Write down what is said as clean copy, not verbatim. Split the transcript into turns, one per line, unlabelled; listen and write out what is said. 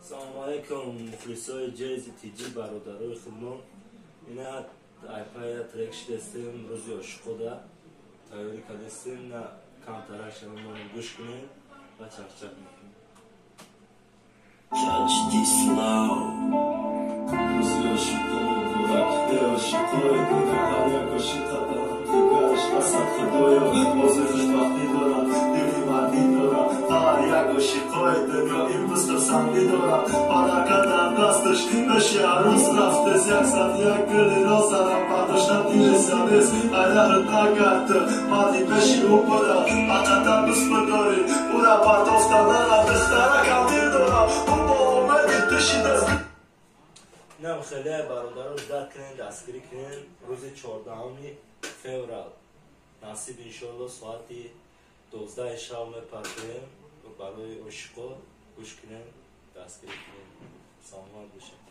салому алейкум мухлисои ҷези тиҷи бародарои худмон. Ина айпая трек шидестем рӯзи ошуқода тайёрӣ кардестем. На камтарак шанамони гӯш кунем ва чақчақ мекунем.
Catch this flow. Рӯзи ошуқода ошуқои дуда ҳар як ошиқада дигаш асад худоё озир хушбахтӣ дорад дили мардӣ дорад ҳар як ошиқои дунё имрӯз хурсандӣ дорад барака дар дасташ ӯши арӯз рафтес яксад як гули розарам бардошта дили садес айяҳру нагарту марди пеши ӯ буда ҳақиқатан дӯст бидорӣ ӯра партофтанара духтаракам дил дорам ӯ бо умеди тушидест.
Нам хеле бародаро дард кунем, дастгирӣ кунем рӯзи 14 феврал насиб иншоалло соати 12 шаб мепартоем барои ошуқо гӯш кунем, дастгирӣ кунем. Саломат бошед.